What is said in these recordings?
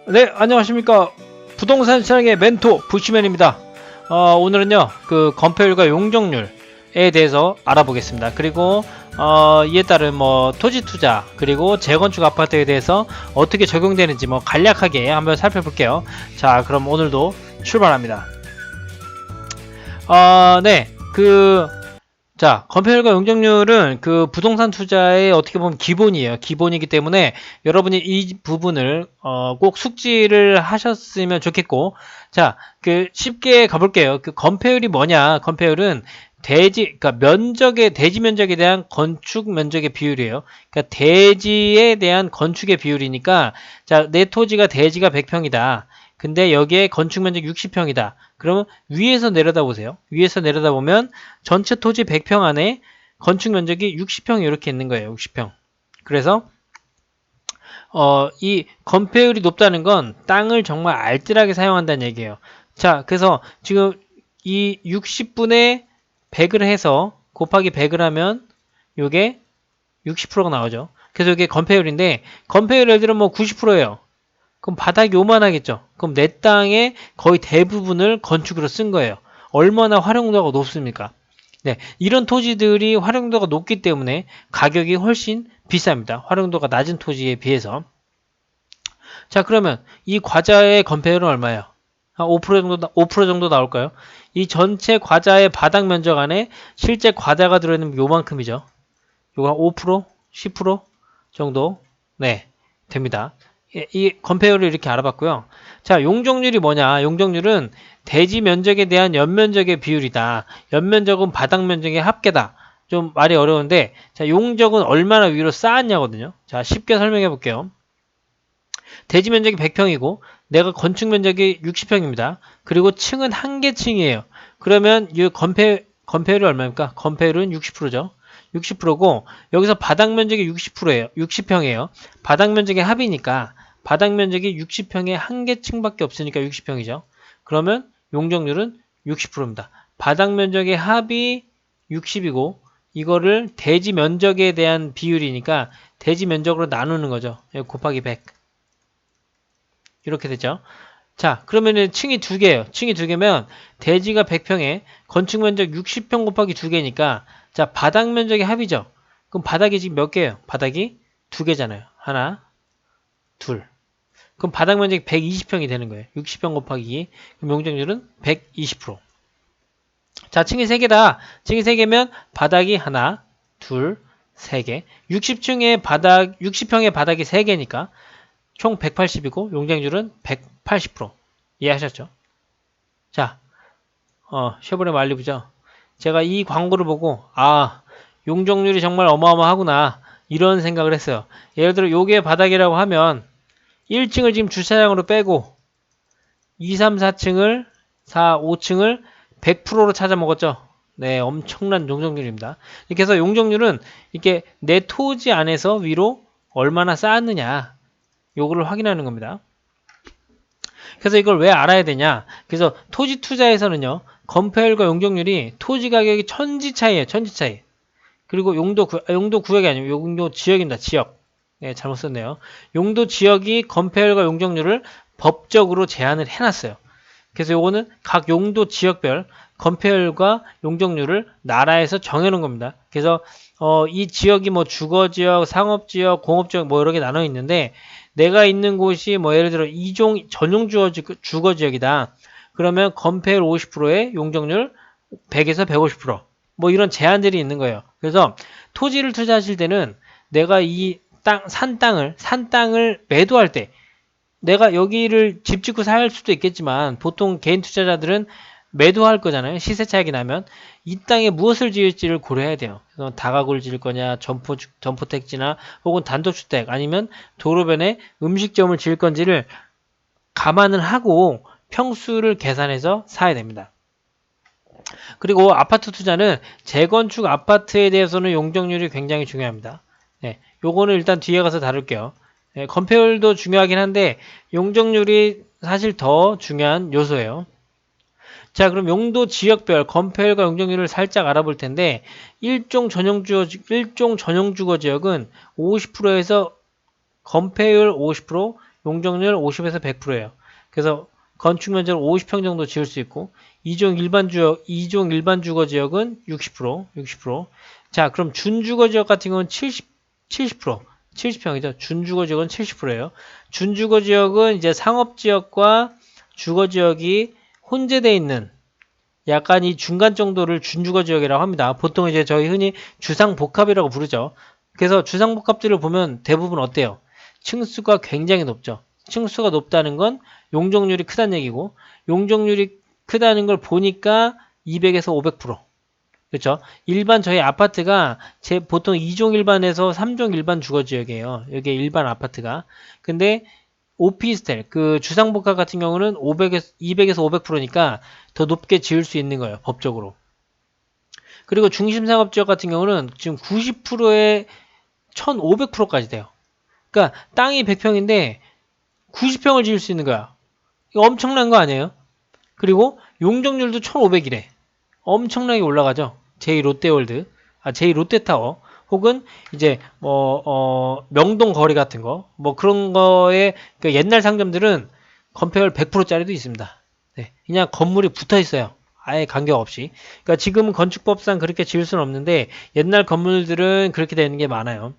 네, 안녕하십니까. 부동산 시장의 멘토 부시맨입니다. 오늘은요, 그 건폐율과 용적률에 대해서 알아보겠습니다. 그리고 이에 따른 뭐 토지 투자 그리고 재건축 아파트에 대해서 어떻게 적용되는지 뭐 간략하게 한번 살펴볼게요. 자, 그럼 오늘도 출발합니다. 네, 자, 건폐율과 용적률은 그 부동산 투자의 어떻게 보면 기본이에요. 기본이기 때문에 여러분이 이 부분을 꼭 숙지를 하셨으면 좋겠고, 자, 그 쉽게 가볼게요. 그 건폐율이 뭐냐? 건폐율은 그러니까 대지 면적에 대한 건축 면적의 비율이에요. 그러니까 대지에 대한 건축의 비율이니까, 자, 내 토지가 대지가 100평이다. 근데 여기에 건축 면적 60평이다. 그러면 위에서 내려다보세요. 위에서 내려다보면 전체 토지 100평 안에 건축 면적이 60평이 이렇게 있는 거예요. 60평. 그래서 이 건폐율이 높다는 건 땅을 정말 알뜰하게 사용한다는 얘기예요. 자, 그래서 지금 이 60분의 100을 해서 곱하기 100을 하면 이게 60%가 나오죠. 그래서 이게 건폐율인데 건폐율 예를 들어 뭐 90%예요. 그럼 바닥이 요만하겠죠. 그럼 내 땅의 거의 대부분을 건축으로 쓴 거예요. 얼마나 활용도가 높습니까? 네, 이런 토지들이 활용도가 높기 때문에 가격이 훨씬 비쌉니다. 활용도가 낮은 토지에 비해서. 자, 그러면 이 과자의 건폐율은 얼마예요? 한 5% 정도, 5% 정도 나올까요? 이 전체 과자의 바닥 면적 안에 실제 과자가 들어있는 요만큼이죠. 요거 한 5%? 10% 정도? 네, 됩니다. 이 건폐율을 이렇게 알아봤고요. 자, 용적률이 뭐냐? 용적률은 대지 면적에 대한 연면적의 비율이다. 연면적은 바닥 면적의 합계다. 좀 말이 어려운데, 자, 용적은 얼마나 위로 쌓았냐거든요. 자, 쉽게 설명해 볼게요. 대지 면적이 100평이고, 내가 건축 면적이 60평입니다. 그리고 층은 한 개 층이에요. 그러면 이 건폐율이 얼마입니까? 건폐율은 60%죠. 60%고, 여기서 바닥 면적이 60%예요. 60평이에요. 바닥 면적의 합이니까, 바닥 면적이 60평에 한 개 층밖에 없으니까 60평이죠. 그러면 용적률은 60%입니다. 바닥 면적의 합이 60이고, 이거를 대지 면적에 대한 비율이니까 대지 면적으로 나누는 거죠. 곱하기 100. 이렇게 되죠. 자, 그러면은 층이 두 개예요. 층이 두 개면 대지가 100평에 건축 면적 60평 곱하기 두 개니까 자, 바닥 면적의 합이죠. 그럼 바닥이 지금 몇 개예요? 바닥이 두 개잖아요. 하나, 둘. 그럼 바닥 면적이 120평이 되는 거예요. 60평 곱하기 2. 그럼 용적률은 120%. 자, 층이 세 개다. 층이 세 개면 바닥이 하나, 둘, 세 개. 60평의 바닥이 세 개니까 총 180이고 용적률은 180%. 이해하셨죠? 자, 쉐보레 말리부죠. 제가 이 광고를 보고 용적률이 정말 어마어마하구나 이런 생각을 했어요. 예를 들어 요게 바닥이라고 하면 1층을 지금 주차장으로 빼고 2, 3, 4층을 5층을 100%로 찾아 먹었죠. 네, 엄청난 용적률입니다. 이렇게 해서 용적률은 이렇게 내 토지 안에서 위로 얼마나 쌓았느냐 요거를 확인하는 겁니다. 그래서 이걸 왜 알아야 되냐? 그래서 토지 투자에서는요, 건폐율과 용적률이 토지 가격이 천지 차이예요, 천지 차이. 그리고 용도 구역이 아니고 용도 지역입니다, 지역. 네, 잘못 썼네요. 용도 지역이 건폐율과 용적률을 법적으로 제한을 해놨어요. 그래서 요거는 각 용도 지역별 건폐율과 용적률을 나라에서 정해놓은 겁니다. 그래서 이 지역이 뭐 주거지역, 상업지역, 공업지역 뭐 여러 개 나눠 있는데 내가 있는 곳이 뭐 예를 들어 이종 전용 주거지역이다. 그러면 건폐율 50%에 용적률 100에서 150%뭐 이런 제한들이 있는 거예요. 그래서 토지를 투자하실 때는 내가 산 땅을 매도할 때 내가 여기를 집 짓고 살 수도 있겠지만 보통 개인 투자자들은 매도할 거잖아요. 시세 차익이 나면 이 땅에 무엇을 지을지를 고려해야 돼요. 그래서 다가구를 지을 거냐, 점포택지나 혹은 단독주택 아니면 도로변에 음식점을 지을 건지를 감안을 하고 평수를 계산해서 사야 됩니다. 그리고 아파트 투자는 재건축 아파트에 대해서는 용적률이 굉장히 중요합니다. 네, 요거는 일단 뒤에 가서 다룰게요. 네, 건폐율도 중요하긴 한데 용적률이 사실 더 중요한 요소예요. 자, 그럼 용도 지역별 건폐율과 용적률을 살짝 알아볼 텐데 일종 전용 주거 지역은 50%에서 건폐율 50%, 용적률 50에서 100%예요. 그래서 건축 면적 50평 정도 지을 수 있고 2종 일반 주거 지역은 60%. 자, 그럼 준주거 지역 같은 경우는 70%. 70평이죠. 준주거 지역은 70%예요. 준주거 지역은 이제 상업 지역과 주거 지역이 혼재되어 있는 약간 이 중간 정도를 준주거 지역이라고 합니다. 보통 이제 저희 흔히 주상복합이라고 부르죠. 그래서 주상복합들을 보면 대부분 어때요? 층수가 굉장히 높죠. 층수가 높다는 건 용적률이 크다는 얘기고, 용적률이 크다는 걸 보니까 200에서 500%. 그렇죠? 일반 저희 아파트가 보통 2종 일반에서 3종 일반 주거 지역이에요. 여기 일반 아파트가. 근데 오피스텔, 그 주상복합 같은 경우는 200에서 500%니까 더 높게 지을 수 있는 거예요, 법적으로. 그리고 중심상업지역 같은 경우는 지금 90%에 1500%까지 돼요. 그러니까 땅이 100평인데 90평을 지을 수 있는 거야. 이거 엄청난 거 아니에요? 그리고 용적률도 1500이래. 엄청나게 올라가죠. 제2롯데월드, 제2롯데타워. 혹은 이제 명동 거리 같은 거, 뭐 그런 거에 그 옛날 상점들은 건폐율 100%짜리도 있습니다. 네, 그냥 건물이 붙어 있어요. 아예 간격 없이. 그러니까 지금은 건축법상 그렇게 지을 수는 없는데 옛날 건물들은 그렇게 되는 게 많아요.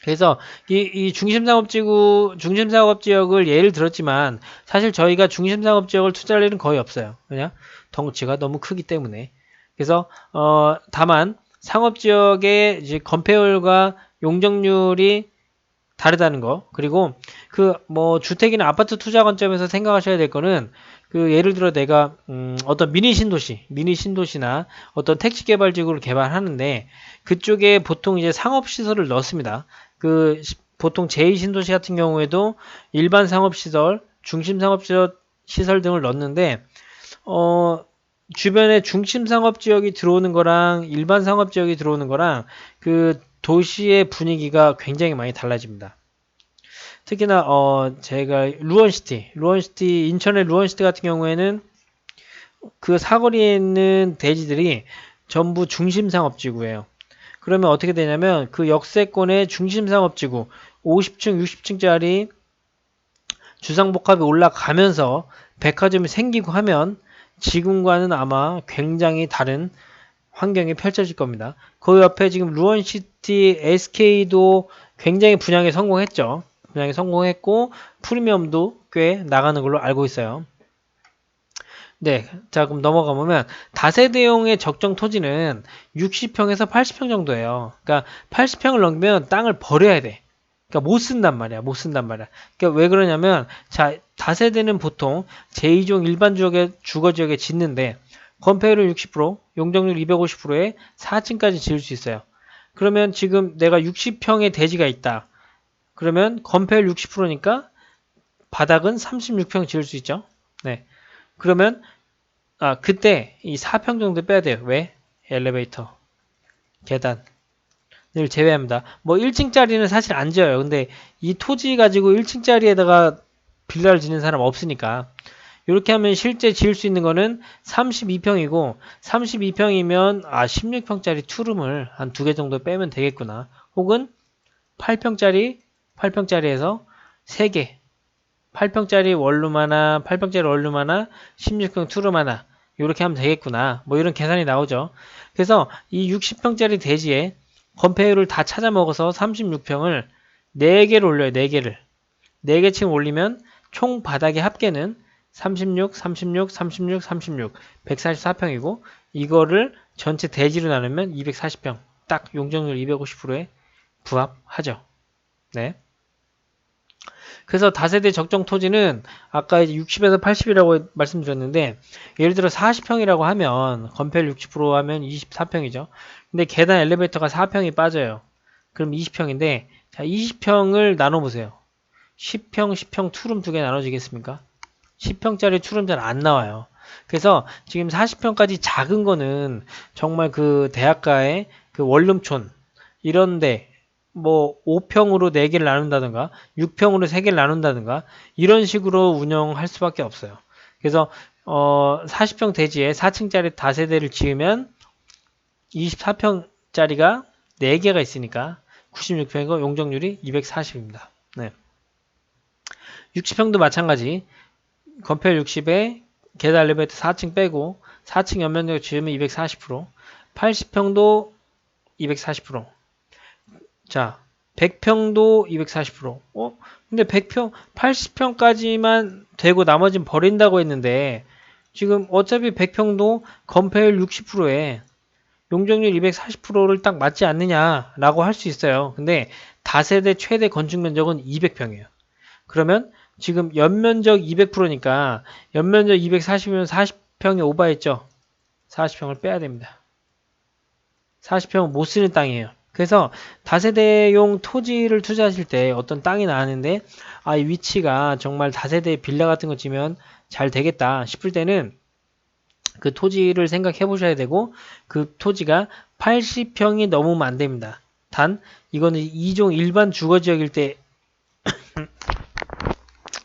그래서 이 중심상업지역을 예를 들었지만 사실 저희가 중심상업지역을 투자할 일은 거의 없어요. 그냥 덩치가 너무 크기 때문에. 그래서 다만 상업지역의 이제 건폐율과 용적률이 다르다는 거. 그리고 그 뭐 주택이나 아파트 투자 관점에서 생각하셔야 될 거는 그 예를 들어 내가 어떤 미니 신도시나 어떤 택지 개발 지구를 개발하는데 그쪽에 보통 이제 상업 시설을 넣습니다. 그 보통 제2신도시 같은 경우에도 일반 상업 시설, 중심 상업 시설 등을 넣는데 주변에 중심 상업 지역이 들어오는 거랑 일반 상업 지역이 들어오는 거랑 그 도시의 분위기가 굉장히 많이 달라집니다. 특히나 제가 루원시티 인천의 루원시티 같은 경우에는 그 사거리에 있는 대지들이 전부 중심 상업지구예요. 그러면 어떻게 되냐면 그 역세권의 중심 상업지구 50층, 60층짜리 주상복합이 올라가면서 백화점이 생기고 하면 지금과는 아마 굉장히 다른 환경이 펼쳐질 겁니다. 그 옆에 지금 루원시티 SK도 굉장히 분양에 성공했죠. 분양에 성공했고 프리미엄도 꽤 나가는 걸로 알고 있어요. 네, 자 그럼 넘어가 보면 다세대용의 적정 토지는 60평에서 80평 정도예요. 그러니까 80평을 넘기면 땅을 버려야 돼. 그러니까 못 쓴단 말이야. 그러니까 왜 그러냐면 자 다세대는 보통 제2종 일반 주거 지역에 짓는데 건폐율은 60%, 용적률 250%에 4층까지 지을 수 있어요. 그러면 지금 내가 60평의 대지가 있다. 그러면 건폐율 60%니까 바닥은 36평 지을 수 있죠. 네. 그러면 그때 이 4평 정도 빼야 돼요. 왜? 엘리베이터, 계단을 제외합니다. 뭐 1층짜리는 사실 안 지어요. 근데 이 토지 가지고 1층짜리에다가 빌라를 짓는 사람 없으니까 이렇게 하면 실제 지을 수 있는 거는 32평이고 32평이면 16평짜리 투룸을 한 2개 정도 빼면 되겠구나. 혹은 8평짜리에서 3개 8평짜리 원룸 하나, 8평짜리 원룸 하나, 16평 투룸 하나 이렇게 하면 되겠구나. 뭐 이런 계산이 나오죠. 그래서 이 60평짜리 대지에 건폐율을 다 찾아 먹어서 36평을 4개를 올려요. 4개를. 4개 층 올리면 총 바닥의 합계는 36, 36, 36, 36, 144평이고 이거를 전체 대지로 나누면 240평. 딱 용적률 250%에 부합하죠. 네. 그래서 다세대 적정 토지는 아까 이제 60에서 80이라고 말씀드렸는데 예를 들어 40평이라고 하면 건폐율 60% 하면 24평이죠. 근데 계단 엘리베이터가 4평이 빠져요. 그럼 20평인데 자 20평을 나눠보세요. 10평, 10평 투룸 2개 나눠지겠습니까? 10평짜리 투룸 잘 안 나와요. 그래서 지금 40평까지 작은 거는 정말 그 대학가의 그 원룸촌 이런데 뭐 5평으로 4개를 나눈다든가 6평으로 3개를 나눈다든가 이런 식으로 운영할 수밖에 없어요. 그래서 40평 대지에 4층짜리 다세대를 지으면 24평짜리가 4개가 있으니까 96평이고 용적률이 240입니다. 네. 60평도 마찬가지. 건폐율 60에 계단 엘리베이터 4층 빼고 4층 연면적 지으면 240%, 80평도 240%. 자, 100평도 240%. 근데 100평, 80평까지만 되고 나머지는 버린다고 했는데 지금 어차피 100평도 건폐율 60%에 용적률 240%를 딱 맞지 않느냐라고 할 수 있어요. 근데 다세대 최대 건축 면적은 200평이에요. 그러면 지금 연면적 200%니까 연면적 240이면 40평이 오버했죠. 40평을 빼야 됩니다. 40평은 못 쓰는 땅이에요. 그래서 다세대용 토지를 투자하실 때 어떤 땅이 나왔는데 이 위치가 정말 다세대 빌라 같은 거 지면 잘 되겠다 싶을 때는 그 토지를 생각해 보셔야 되고 그 토지가 80평이 넘으면 안 됩니다. 단 이거는 2종 일반 주거지역일 때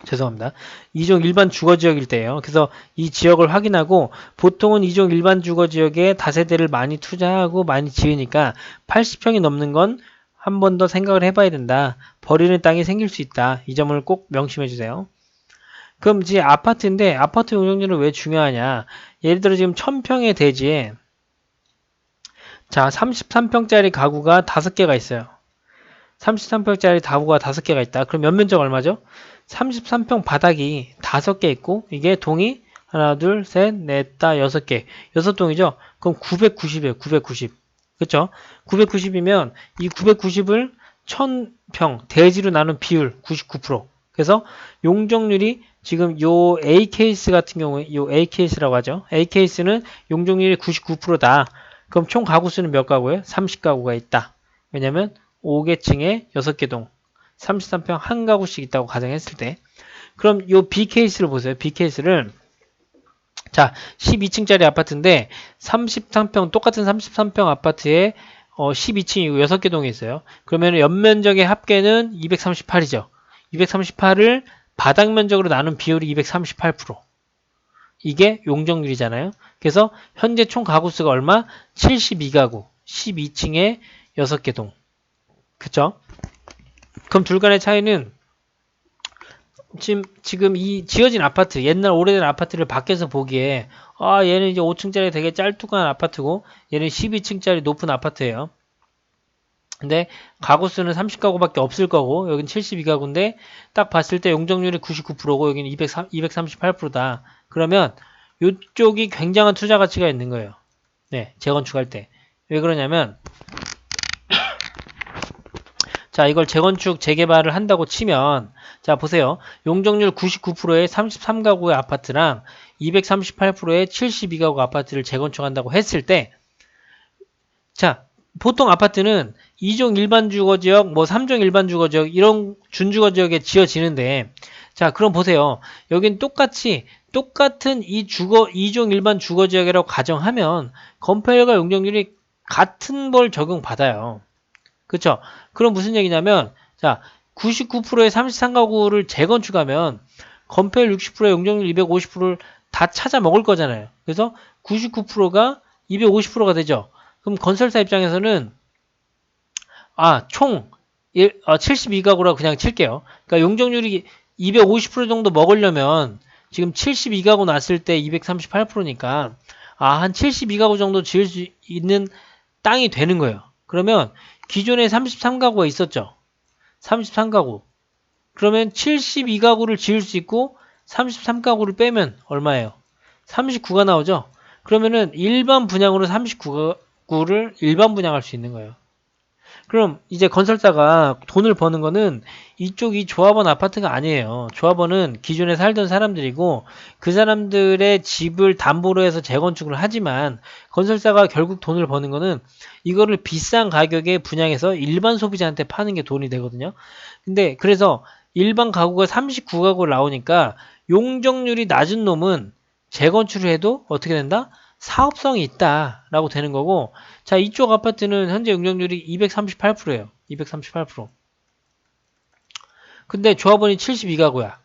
죄송합니다. 2종 일반 주거지역일 때예요. 그래서 이 지역을 확인하고 보통은 2종 일반 주거지역에 다세대를 많이 투자하고 많이 지으니까 80평이 넘는 건 한 번 더 생각을 해봐야 된다. 버리는 땅이 생길 수 있다. 이 점을 꼭 명심해 주세요. 그럼 이제 아파트인데 아파트 용적률은 왜 중요하냐? 예를 들어 지금 1000평의 대지에 자 33평짜리 가구가 5개가 있어요. 33평짜리 가구가 5개가 있다. 그럼 연면적 얼마죠? 33평 바닥이 5개 있고 이게 동이 하나, 둘, 셋, 넷, 다 6개. 6동이죠? 그럼 990이에요. 990. 그쵸? 990이면 이 990을 1000평 대지로 나눈 비율 99%. 그래서 용적률이 지금 요 A 케이스 같은 경우에 요 A 케이스라고 하죠. A 케이스는 용적률이 99%다. 그럼 총 가구 수는 몇 가구예요? 30가구가 있다. 왜냐면 5개 층에 6개 동 33평 한 가구씩 있다고 가정했을 때 그럼 요 B 케이스를 보세요. B 케이스를 자 12층짜리 아파트인데 33평 똑같은 33평 아파트에 12층이고 6개 동이 있어요. 그러면 연면적의 합계는 238이죠. 238을 바닥 면적으로 나눈 비율이 238%. 이게 용적률이잖아요. 그래서 현재 총 가구 수가 얼마? 72가구. 12층에 6개 동. 그쵸? 그럼 둘 간의 차이는 지금 이 지어진 아파트, 옛날 오래된 아파트를 밖에서 보기에 얘는 이제 5층짜리 되게 짤뚱한 아파트고 얘는 12층짜리 높은 아파트예요. 근데 가구 수는 30가구밖에 없을 거고 여긴 72가구인데 딱 봤을 때 용적률이 99%고 여기는 238%다. 그러면 이쪽이 굉장한 투자 가치가 있는 거예요. 네, 재건축할 때. 왜 그러냐면 자, 이걸 재건축, 재개발을 한다고 치면 자, 보세요. 용적률 99%의 33가구의 아파트랑 238%의 72가구 아파트를 재건축한다고 했을 때 자, 보통 아파트는 2종 일반 주거지역, 뭐 3종 일반 주거지역 이런 준주거지역에 지어지는데 자, 그럼 보세요. 여긴 똑같은 2종 일반 주거지역이라고 가정하면 건폐율과 용적률이 같은 걸 적용받아요. 그쵸? 그럼 무슨 얘기냐면, 자, 99%의 33가구를 재건축하면 건폐율 60%에 용적률 250%를 다 찾아 먹을 거잖아요. 그래서 99%가 250%가 되죠. 그럼 건설사 입장에서는 총 72가구라고 그냥 칠게요. 그러니까 용적률이 250% 정도 먹으려면 지금 72가구 났을 때 238%니까 한 72가구 정도 지을 수 있는 땅이 되는 거예요. 그러면 기존에 33가구가 있었죠. 33가구. 그러면 72가구를 지을 수 있고 33가구를 빼면 얼마예요? 39가 나오죠. 그러면은 일반 분양으로 39가구를 일반 분양할 수 있는 거예요. 그럼 이제 건설사가 돈을 버는 거는 이쪽이 조합원 아파트가 아니에요. 조합원은 기존에 살던 사람들이고 그 사람들의 집을 담보로 해서 재건축을 하지만 건설사가 결국 돈을 버는 거는 이거를 비싼 가격에 분양해서 일반 소비자한테 파는 게 돈이 되거든요. 근데 그래서 일반 가구가 39가구 나오니까 용적률이 낮은 놈은 재건축을 해도 어떻게 된다? 사업성이 있다라고 되는 거고 자 이쪽 아파트는 현재 용적률이 238%예요. 238%. 근데 조합원이 72가구야.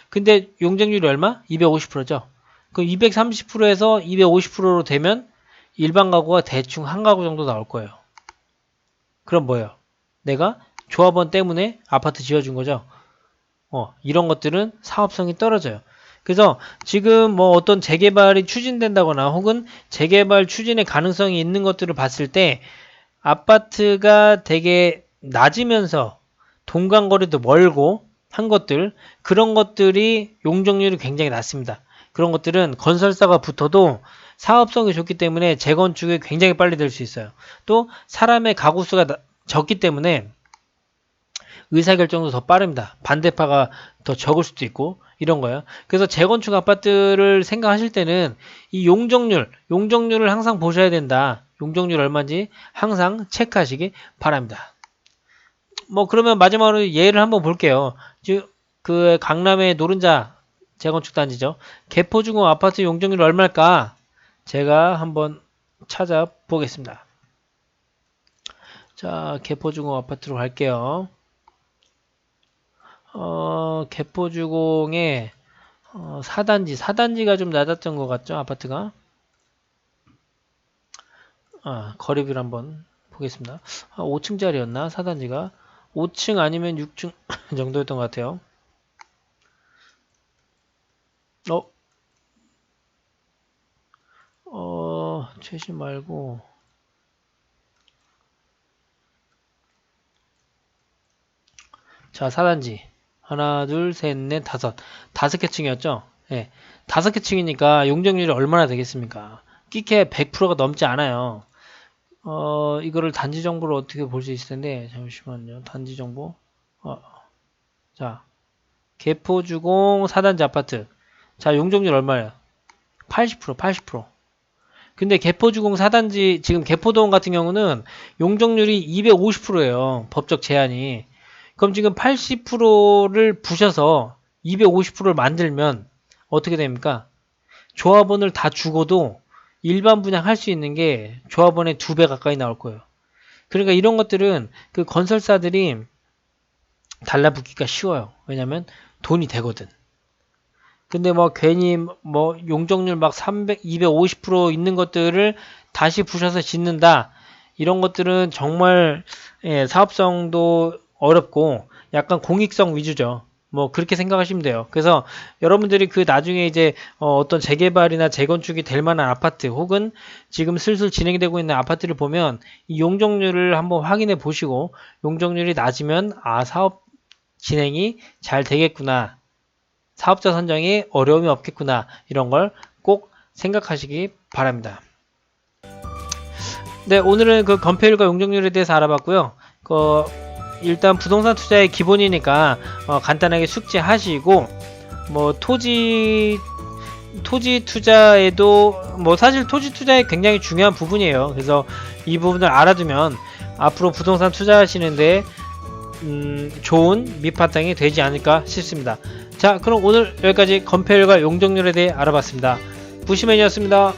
근데 용적률이 얼마? 250%죠. 그럼 230%에서 250%로 되면 일반 가구가 대충 한 가구 정도 나올 거예요. 그럼 뭐예요? 내가 조합원 때문에 아파트 지어준 거죠. 이런 것들은 사업성이 떨어져요. 그래서 지금 뭐 어떤 재개발이 추진된다거나 혹은 재개발 추진의 가능성이 있는 것들을 봤을 때 아파트가 되게 낮으면서 동간거리도 멀고 한 것들, 그런 것들이 용적률이 굉장히 낮습니다. 그런 것들은 건설사가 붙어도 사업성이 좋기 때문에 재건축이 굉장히 빨리 될 수 있어요. 또 사람의 가구 수가 적기 때문에 의사결정도 더 빠릅니다. 반대파가 더 적을 수도 있고 이런 거예요. 그래서 재건축 아파트를 생각하실 때는 이 용적률을 항상 보셔야 된다. 용적률 얼마인지 항상 체크하시기 바랍니다. 뭐 그러면 마지막으로 예를 한번 볼게요. 그 강남의 노른자 재건축 단지죠. 개포주공 아파트 용적률 얼마일까? 제가 한번 찾아보겠습니다. 자, 개포주공 아파트로 갈게요. 개포주공의 4단지가 좀 낮았던 것 같죠? 아파트가. 거리비를 한번 보겠습니다. 5층짜리였나? 4단지가. 5층 아니면 6층 정도였던 것 같아요. 최신 말고. 자, 4단지. 하나, 둘, 셋, 넷, 다섯 개 층이었죠? 예. 5개 층이니까 용적률이 얼마나 되겠습니까? 끼케 100%가 넘지 않아요. 이거를 단지 정보로 어떻게 볼 수 있을 텐데, 잠시만요. 단지 정보. 자, 개포주공 4단지 아파트. 자, 용적률 얼마예요? 80%. 근데 개포주공 4단지, 지금 개포동 같은 경우는 용적률이 250%예요. 법적 제한이. 그럼 지금 80%를 부셔서 250%를 만들면 어떻게 됩니까? 조합원을 다 죽어도 일반 분양할 수 있는 게 조합원의 2배 가까이 나올 거예요. 그러니까 이런 것들은 그 건설사들이 달라붙기가 쉬워요. 왜냐면 돈이 되거든. 근데 뭐 괜히 뭐 용적률 막 300, 250% 있는 것들을 다시 부셔서 짓는다. 이런 것들은 정말 사업성도 어렵고 약간 공익성 위주죠. 뭐 그렇게 생각하시면 돼요. 그래서 여러분들이 그 나중에 이제 어떤 재개발이나 재건축이 될 만한 아파트 혹은 지금 슬슬 진행되고 있는 아파트를 보면 이 용적률을 한번 확인해 보시고 용적률이 낮으면 사업 진행이 잘 되겠구나. 사업자 선정에 어려움이 없겠구나. 이런 걸 꼭 생각하시기 바랍니다. 네, 오늘은 그 건폐율과 용적률에 대해서 알아봤고요. 일단 부동산 투자의 기본이니까 간단하게 숙지하시고 뭐 토지 투자에도 뭐 사실 토지 투자에 굉장히 중요한 부분이에요. 그래서 이 부분을 알아두면 앞으로 부동산 투자하시는데 좋은 밑바탕이 되지 않을까 싶습니다. 자, 그럼 오늘 여기까지 건폐율과 용적률에 대해 알아봤습니다. 부시맨이었습니다.